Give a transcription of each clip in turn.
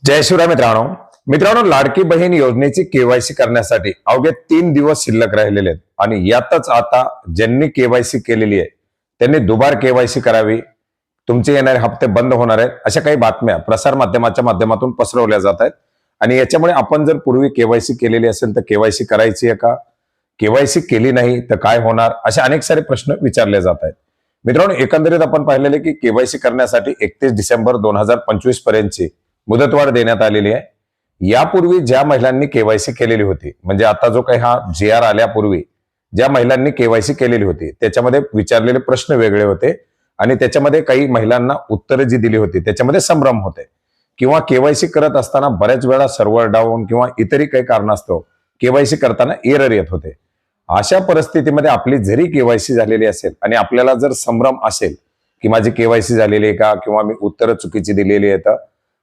जय शिवराय मित्रांनो लाडकी बहीण योजनेची केवायसी करण्यासाठी अवघे 3 दिवस शिल्लक राहिलेले आहेत आणि यातच आता ज्यांनी केवायसी केलेली आहे त्यांनी दुबार केवायसी करावी, तुमचे येणारे हप्ते बंद होणार आहेत, अशा काही बातम्या प्रसार माध्यमाच्या माध्यमातून पसरवल्या जात आहेत। आणि याच्यामुळे आपण जर पूर्वी केवायसी केलेली असेल तर केवायसी करायची आहे का, केवायसी केली नाही तर काय होणार, असे अनेक सारे प्रश्न विचारले जात आहेत। मित्रांनो, एकंदरीत आपण पाहिलेले की केवायसी करण्यासाठी 31 डिसेंबर 2025 पर्यंतची मुदतवाढ देण्यात आलेली आहे। यापूर्वी ज्या महिलांनी केवायसी केलेली होती, म्हणजे आता जो काही हा GR आल्यापूर्वी ज्या महिलांनी केवायसी केलेली होती त्याच्यामध्ये विचारलेले प्रश्न वेगळे होते आणि त्याच्यामध्ये काही महिलांना उत्तरे जी दिली होती त्याच्यामध्ये संभ्रम होते, किंवा केवायसी करत असताना बऱ्याच वेळा सर्व्हर डाऊन किंवा इतरही काही कारणास्तव केवायसी करताना एरर येत होते। अशा परिस्थितीमध्ये आपली जरी केवायसी झालेली असेल आणि आपल्याला जर संभ्रम असेल की माझी केवायसी झालेली आहे का किंवा मी उत्तरं चुकीची दिलेली आहेत,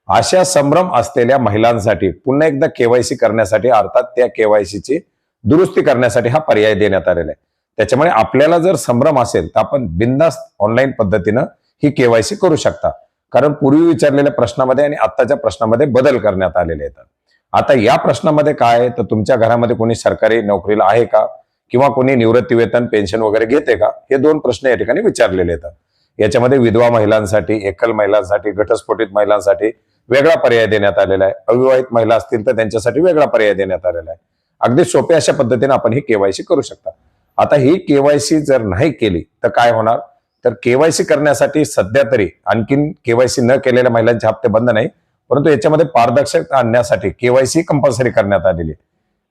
अशा संभ्रम असलेल्या महिलांसाठी पुन्हा एकदा केवायसी करण्यासाठी अर्थात त्या केवायसीची दुरुस्ती करण्यासाठी हा पर्याय देण्यात आलेला आहे। त्याच्यामुळे आपल्याला जर संभ्रम असेल तर आपण बिनधास्त ऑनलाईन पद्धतीनं ही केवायसी करू शकता, कारण पूर्वी विचारलेल्या प्रश्नामध्ये आणि आत्ताच्या प्रश्नामध्ये बदल करण्यात आलेले आहेत। आता या प्रश्नामध्ये काय आहे तर तुमच्या घरामध्ये कोणी सरकारी नोकरीला आहे का किंवा कोणी निवृत्ती वेतन पेन्शन वगैरे घेते का, हे 2 प्रश्न या ठिकाणी विचारलेले आहेत। याच्यामध्ये विधवा महिलांसाठी, एकल महिलांसाठी, घटस्फोटित महिलांसाठी वेगळा पर्याय देण्यात आलेला आहे। अविवाहित महिला असतील तर त्यांच्यासाठी वेगळा पर्याय देण्यात आलेला आहे। अगदी सोप्या अशा पद्धतीने आपण ही केवायसी करू शकता। आता ही केवायसी जर नाही केली तर काय होणार, तर केवायसी करण्यासाठी सध्या तरी आणखीन केवायसी न केलेल्या महिलांचे हप्ते बंद नाही, परंतु याच्यामध्ये पारदर्शकता आणण्यासाठी केवायसी कंपल्सरी करण्यात आलेली आहे।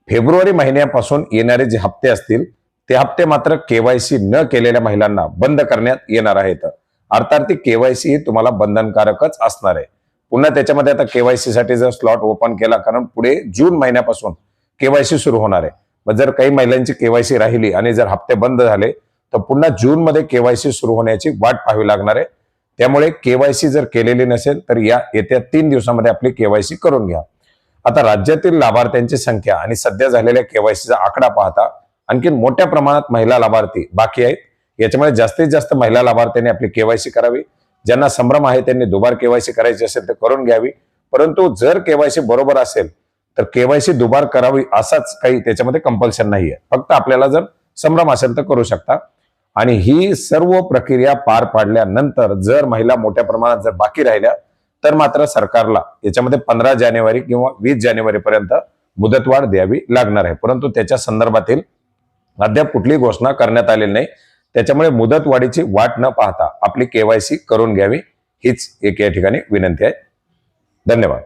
फेब्रुवारी महिन्यापासून येणारे जे हप्ते असतील ते हप्ते मात्र केवायसी न केलेल्या महिलांना बंद करण्यात येणार आहेत। अर्थात ती केवायसी ही तुम्हाला बंधनकारकच असणार आहे। पुन्हा त्याच्यामध्ये आता केवायसी साठी जर स्लॉट ओपन केला, कारण पुढे जून महिन्यापासून केवायसी सुरू होणार आहे, मग जर काही महिलांची केवायसी राहिली आणि जर हप्ते बंद झाले तर पुन्हा जून मध्ये केवायसी सुरू होण्याची वाट पाहावी लागणार आहे। त्यामुळे केवायसी जर केलेली नसेल तर या येत्या 3 दिवसांमध्ये आपली केवायसी करून घ्या। आता राज्यातील लाभार्थ्यांची संख्या आणि सध्या झालेल्या केवायसीचा आकडा पाहता आणखी मोठ्या प्रमाणात महिला लाभार्थी बाकी आहेत। याच्यामुळे जास्तीत जास्त महिला लाभार्थ्यांनी आपली केवायसी करावी। ज्यांना संभ्रम आहे त्यांनी दुबार केवायसी करायची असेल तर करून घ्यावी, परंतु जर केवायसी बरोबर असेल तर केवायसी दुबार करावी असाच काही त्याच्यामध्ये कंपल्शन नाहीये। फक्त आपल्याला जर संभ्रम असेल तर करू शकता। आणि ही सर्व प्रक्रिया पार पाडल्यानंतर जर महिला मोठ्या प्रमाणात जर बाकी राहिल्या तर मात्र सरकारला याच्यामध्ये 15 जानेवारी किंवा 20 जानेवारी पर्यंत मुदतवाढ द्यावी लागणार आहे, परंतु त्याच्या संदर्भातील अद्याप कुठलीही घोषणा करण्यात आलेली नाही। त्याच्यामुळे मुदतवाढीची वाट न पाहता आपली केवायसी करून घ्यावी हीच एक या ठिकाणी विनंती आहे। धन्यवाद।